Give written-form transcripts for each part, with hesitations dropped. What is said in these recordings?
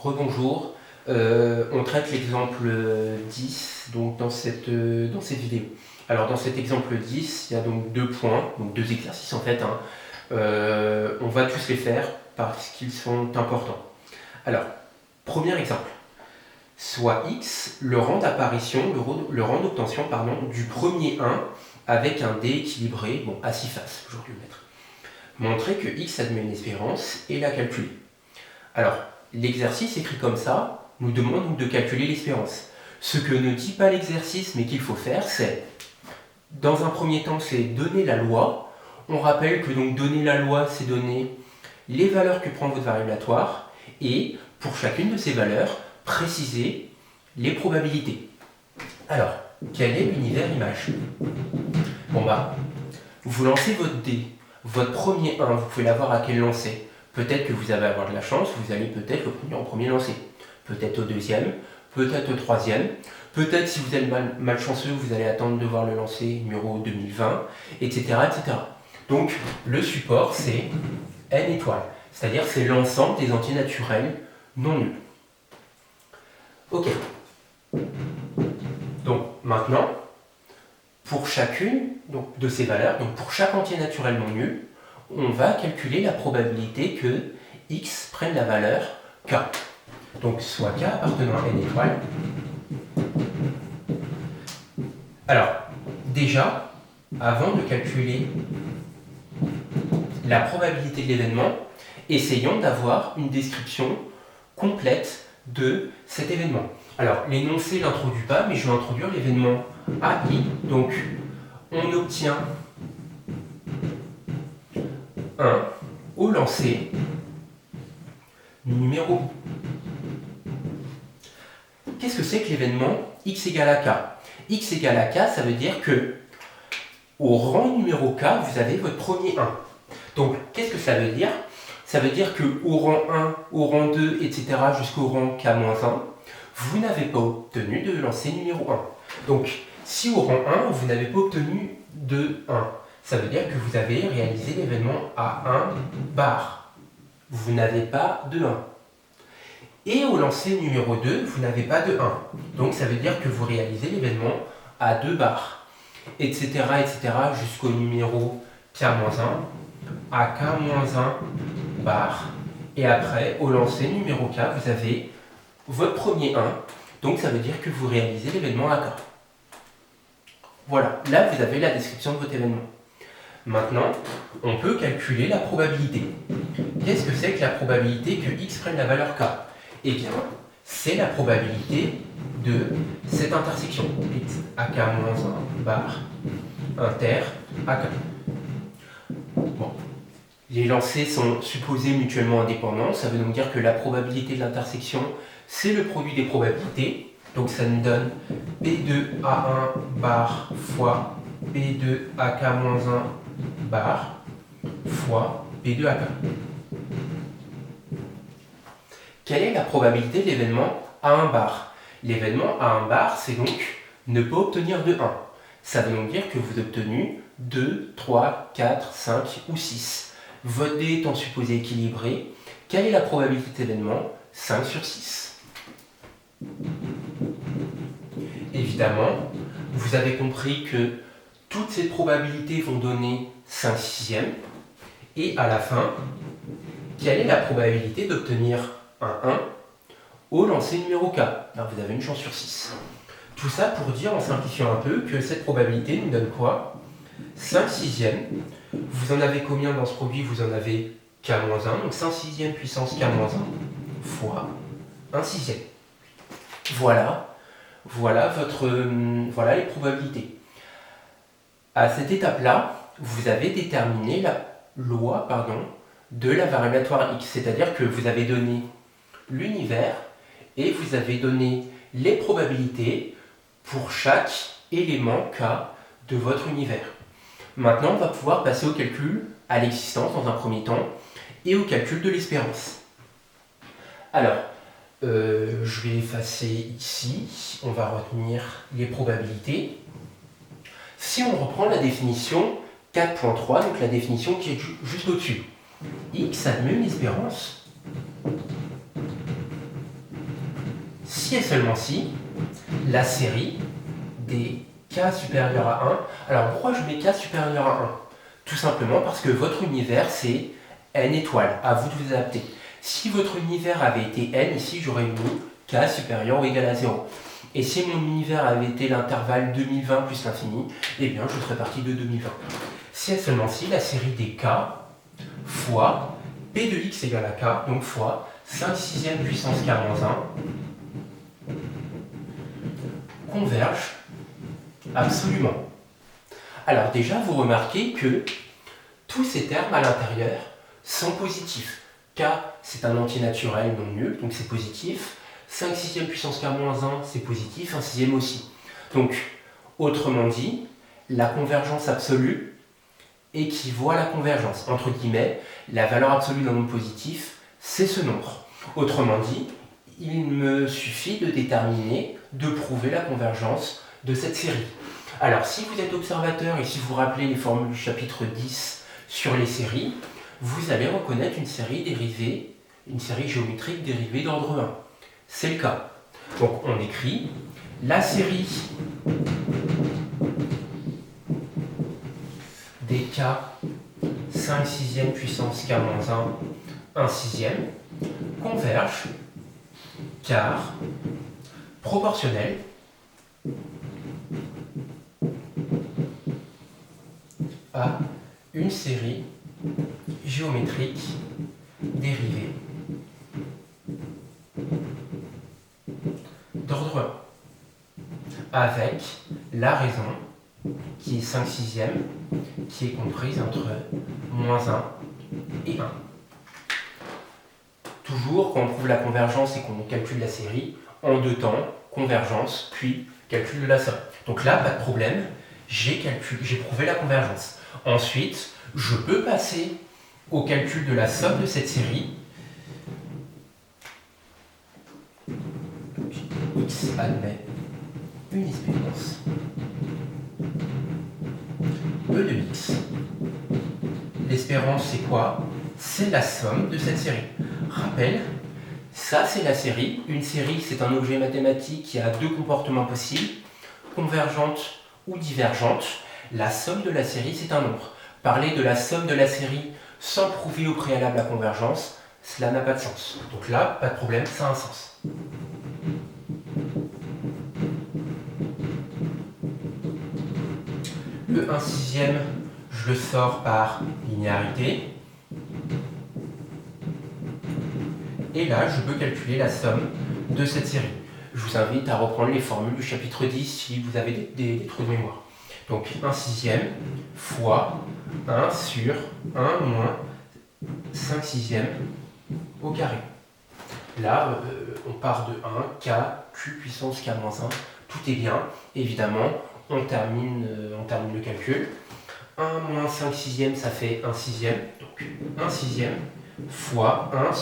Rebonjour. On traite l'exemple 10 donc dans cette vidéo. Alors dans cet exemple 10, il y a donc deux points, donc deux exercices en fait. On va tous les faire parce qu'ils sont importants. Alors, premier exemple. Soit x le rang d'apparition, le rang d'obtention du premier 1 avec un dé équilibré, à 6 faces, j'aurais dû le mettre. Montrer que x admet une espérance et la calculer. Alors, l'exercice écrit comme ça nous demande donc de calculer l'espérance. Ce que ne dit pas l'exercice mais qu'il faut faire, c'est, dans un premier temps, c'est donner la loi. On rappelle que donc donner la loi, c'est donner les valeurs que prend votre variable aléatoire et pour chacune de ces valeurs, préciser les probabilités. Alors, quel est l'univers image? Vous lancez votre dé, votre premier 1, vous pouvez l'avoir à quel lancer? Peut-être que vous allez avoir de la chance, vous allez peut-être le prendre en premier lancer. Peut-être au deuxième, peut-être au troisième. Peut-être si vous êtes malchanceux, vous allez attendre de voir le lancer numéro 2020, etc. etc. Donc le support c'est n étoiles, c'est-à-dire c'est l'ensemble des entiers naturels non nuls. Ok. Donc maintenant, pour chacune de ces valeurs, donc pour chaque entier naturel non nul, on va calculer la probabilité que x prenne la valeur k. Donc soit k appartenant à n étoiles. Alors, déjà, avant de calculer la probabilité de l'événement, essayons d'avoir une description complète de cet événement. Alors, l'énoncé ne l'introduit pas, mais je vais introduire l'événement AI. Donc, on obtient 1 au lancer numéro. Qu'est-ce que c'est que l'événement x égale à k? X égale à k, ça veut dire que au rang numéro k, vous avez votre premier 1. Donc, qu'est-ce que ça veut dire? Ça veut dire qu'au rang 1, au rang 2, etc., jusqu'au rang k-1, vous n'avez pas obtenu de lancer numéro 1. Donc, si au rang 1, vous n'avez pas obtenu de 1, ça veut dire que vous avez réalisé l'événement à 1 bar. Vous n'avez pas de 1. Et au lancer numéro 2, vous n'avez pas de 1. Donc ça veut dire que vous réalisez l'événement à 2 bars. Etc. etc. jusqu'au numéro k-1 à k-1 bar. Et après, au lancer numéro k, vous avez votre premier 1. Donc ça veut dire que vous réalisez l'événement à k. Voilà, là vous avez la description de votre événement. Maintenant, on peut calculer la probabilité. Qu'est-ce que c'est que la probabilité que x prenne la valeur k? Eh bien, c'est la probabilité de cette intersection. X à k-1 bar inter à k. Bon. Les lancers sont supposés mutuellement indépendants. Ça veut donc dire que la probabilité de l'intersection, c'est le produit des probabilités. Donc ça nous donne P2A1 bar fois P2AK-1 bar fois P2AK. Quelle est la probabilité de l'événement A1 bar? L'événement A1 bar, c'est donc ne pas obtenir de 1. Ça veut donc dire que vous avez obtenu 2, 3, 4, 5 ou 6. Votre dé étant supposé équilibré, quelle est la probabilité de cet événement? 5 sur 6. Évidemment, vous avez compris que toutes ces probabilités vont donner 5 sixièmes. Et à la fin, quelle est la probabilité d'obtenir un 1 au lancer numéro k? Alors vous avez une chance sur 6. Tout ça pour dire, en simplifiant un peu, que cette probabilité nous donne quoi? 5 sixièmes. Vous en avez combien dans ce produit? Vous en avez k-1, donc 5 sixièmes puissance k-1 fois 1 sixième. Voilà les probabilités. À cette étape-là, vous avez déterminé la loi de la variable aléatoire x, c'est-à-dire que vous avez donné l'univers et vous avez donné les probabilités pour chaque élément k de votre univers. Maintenant, on va pouvoir passer au calcul à l'existence dans un premier temps et au calcul de l'espérance. Alors, je vais effacer ici, on va retenir les probabilités. Si on reprend la définition 4.3, donc la définition qui est juste au-dessus, x admet une espérance si et seulement si la série des k supérieurs à 1, alors pourquoi je mets k supérieur à 1? Tout simplement parce que votre univers c'est n étoiles, à vous de vous adapter. Si votre univers avait été n, ici j'aurais mis k supérieur ou égal à 0. Et si mon univers avait été l'intervalle 2020 plus l'infini, eh bien je serais parti de 2020. Si et seulement si la série des k fois p de x égale à k, donc fois 5 sixième puissance k moins 1, converge absolument. Alors déjà, vous remarquez que tous ces termes à l'intérieur sont positifs. K, c'est un entier naturel non nul, donc c'est positif. 5 sixième puissance k moins 1, c'est positif, 1 sixième aussi. Donc, autrement dit, la convergence absolue équivaut à la convergence. Entre guillemets, la valeur absolue d'un nombre positif, c'est ce nombre. Autrement dit, il me suffit de déterminer, de prouver la convergence de cette série. Alors, si vous êtes observateur et si vous rappelez les formules du chapitre 10 sur les séries, vous allez reconnaître une série dérivée, une série géométrique dérivée d'ordre 1. C'est le cas. Donc, on écrit la série des k 5 sixième puissance k moins 1, 1 sixième, converge car proportionnel à une série géométrique dérivée d'ordre 1, avec la raison qui est 5 sixième, qui est comprise entre moins 1 et 1. Toujours, quand on prouve la convergence et qu'on calcule la série, en deux temps, convergence, puis calcul de la somme. Donc là, pas de problème, j'ai prouvé la convergence. Ensuite, je peux passer au calcul de la somme de cette série. X admet une espérance E de x. L'espérance, c'est quoi? C'est la somme de cette série. Rappel, ça c'est la série. Une série, c'est un objet mathématique qui a deux comportements possibles, convergente ou divergente. La somme de la série, c'est un nombre. Parler de la somme de la série sans prouver au préalable la convergence, cela n'a pas de sens. Donc là, pas de problème, ça a un sens. Le 1 sixième, je le sors par linéarité. Et là, je peux calculer la somme de cette série. Je vous invite à reprendre les formules du chapitre 10 si vous avez des trous de mémoire. Donc 1 sixième fois 1 sur 1 moins 5 sixième au carré. Là, on part de 1, k, q puissance k moins 1. Tout est bien. Évidemment, on termine le calcul. 1 moins 5 sixième, ça fait 1 sixième. Donc 1 sixième fois 1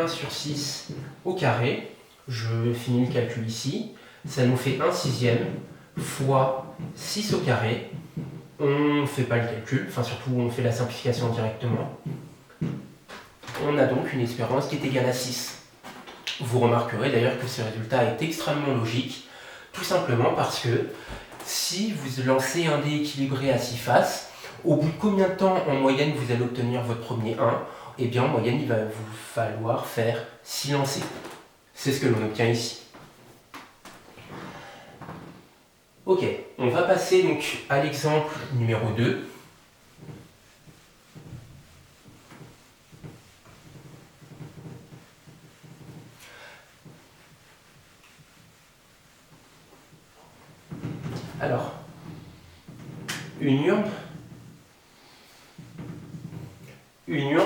sur 6 au carré. Je finis le calcul ici. Ça nous fait 1 sixième fois 6 au carré. On ne fait pas le calcul, enfin surtout on fait la simplification directement. On a donc une espérance qui est égale à 6. Vous remarquerez d'ailleurs que ce résultat est extrêmement logique, tout simplement parce que si vous lancez un dé équilibré à 6 faces, au bout de combien de temps en moyenne vous allez obtenir votre premier 1? Eh bien en moyenne il va vous falloir faire 6 lancers. C'est ce que l'on obtient ici. Ok, on va passer donc à l'exemple numéro 2. Alors, une urne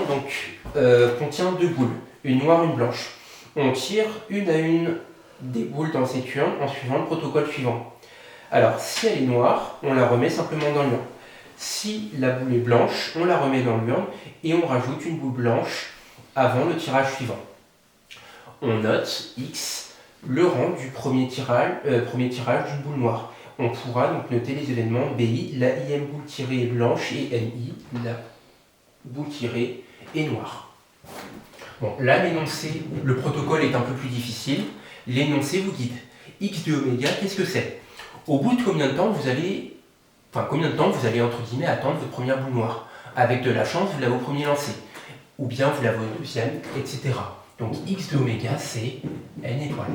donc, contient deux boules, une noire et une blanche. On tire une à une des boules dans cette urne en suivant le protocole suivant. Alors, si elle est noire, on la remet simplement dans l'urne. Si la boule est blanche, on la remet dans l'urne et on rajoute une boule blanche avant le tirage suivant. On note X, le rang du premier tirage d'une boule noire. On pourra donc noter les événements BI, la IM boule tirée est blanche et MI, la boule tirée est noire. Bon, là l'énoncé, le protocole est un peu plus difficile, l'énoncé vous guide. X de oméga, qu'est-ce que c'est? Au bout de combien de temps vous allez, entre guillemets, attendre votre première boule noire? Avec de la chance, vous l'avez au premier lancer, ou bien vous l'avez au deuxième, etc. Donc X de oméga, c'est N étoiles.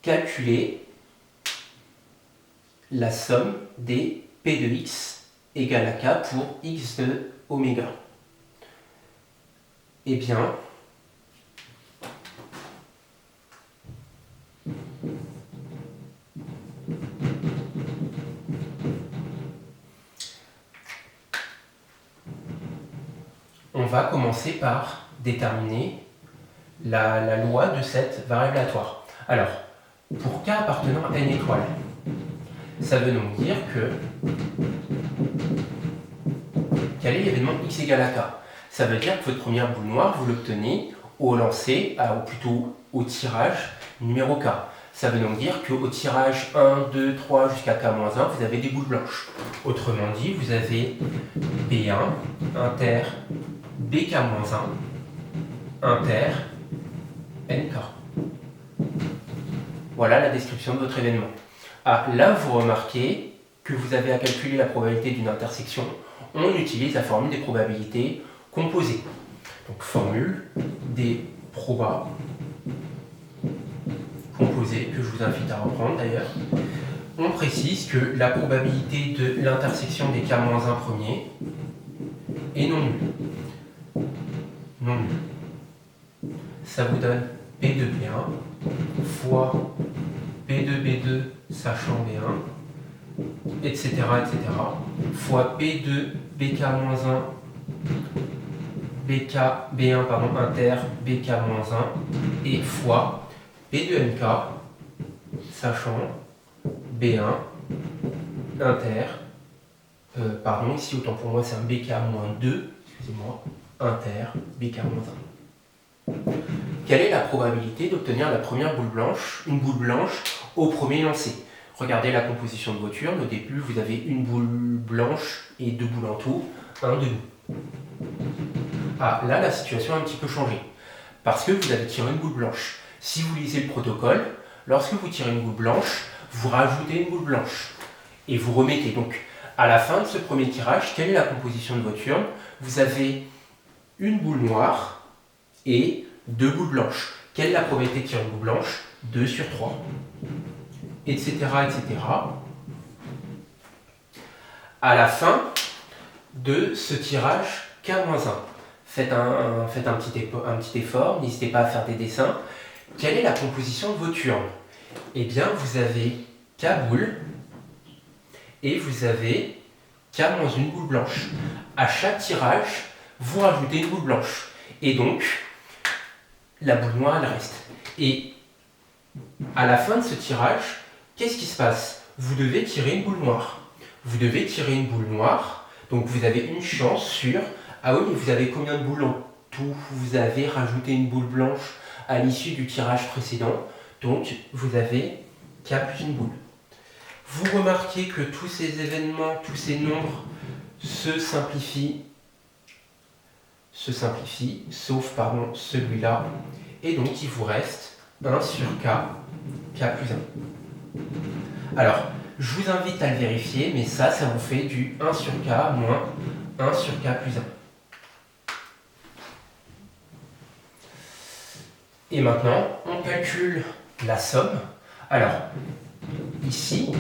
Calculer la somme des P de X égale à K pour X de oméga. Eh bien, on va commencer par déterminer la loi de cette variable aléatoire. Alors, pour K appartenant à N étoiles, ça veut donc dire que quel est l'événement X égale à K? Ça veut dire que votre première boule noire, vous l'obtenez au lancer, ou plutôt au tirage numéro K. Ça veut donc dire qu'au tirage 1, 2, 3 jusqu'à K-1, vous avez des boules blanches. Autrement dit, vous avez B1, inter, BK-1, inter, NK. Voilà la description de votre événement. Là, vous remarquez que vous avez à calculer la probabilité d'une intersection. On utilise la formule des probabilités composées. Donc, formule des probas composées, que je vous invite à reprendre d'ailleurs. On précise que la probabilité de l'intersection des K-1 premiers est non nulle. Non nulle. Ça vous donne P de B1 fois P de B2 sachant B1, etc., etc., fois P de BK-1, B1 inter BK-1, et fois P de NK, sachant B1, inter, ici autant pour moi c'est un BK-2, excusez-moi, inter BK-1. Quelle est la probabilité d'obtenir la première boule blanche, une boule blanche au premier lancer? Regardez la composition de votre urne. Au début, vous avez une boule blanche et deux boules en tout, un demi. Là, la situation a un petit peu changé. Parce que vous avez tiré une boule blanche. Si vous lisez le protocole, lorsque vous tirez une boule blanche, vous rajoutez une boule blanche. Et vous remettez. Donc, à la fin de ce premier tirage, quelle est la composition de votre urne? Vous avez une boule noire et deux boules blanches. Quelle est la probabilité de tirer une boule blanche? 2 sur 3. Etc., etc. À la fin de ce tirage K-1, faites un petit effort, n'hésitez pas à faire des dessins. Quelle est la composition de votre urne? Eh bien, vous avez K boules et vous avez K-1 boule blanche. À chaque tirage, vous rajoutez une boule blanche. Et donc, la boule noire, elle reste. Et à la fin de ce tirage, qu'est-ce qui se passe? Vous devez tirer une boule noire. Vous devez tirer une boule noire, donc vous avez une chance sur... Ah oui, mais vous avez combien de boules en tout? Vous avez rajouté une boule blanche à l'issue du tirage précédent, donc vous avez K plus une boule. Vous remarquez que tous ces événements, tous ces nombres se simplifient, sauf celui-là, et donc il vous reste 1 sur K, K plus 1. Alors, je vous invite à le vérifier, mais ça vous fait du 1 sur K moins 1 sur K plus 1. Et maintenant, on calcule la somme. Alors, ici,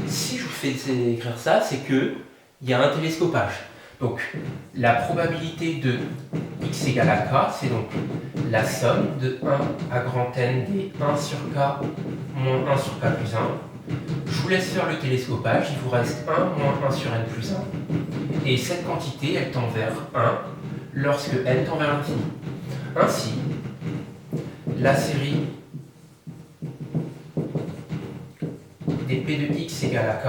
si je vous fais écrire ça, c'est qu'il y a un télescopage. Donc, la probabilité de x égale à k, c'est donc la somme de 1 à grand N des 1 sur k moins 1 sur k plus 1. Je vous laisse faire le télescopage, il vous reste 1 moins 1 sur n plus 1. Et cette quantité, elle tend vers 1 lorsque n tend vers l'infini. Ainsi, la série des P de x égale à k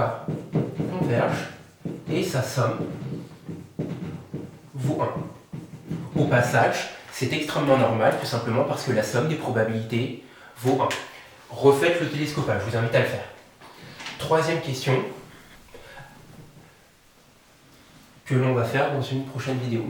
converge et sa somme vaut 1. Au passage, c'est extrêmement normal, tout simplement parce que la somme des probabilités vaut 1. Refaites le télescopage, je vous invite à le faire. Troisième question. que l'on va faire dans une prochaine vidéo.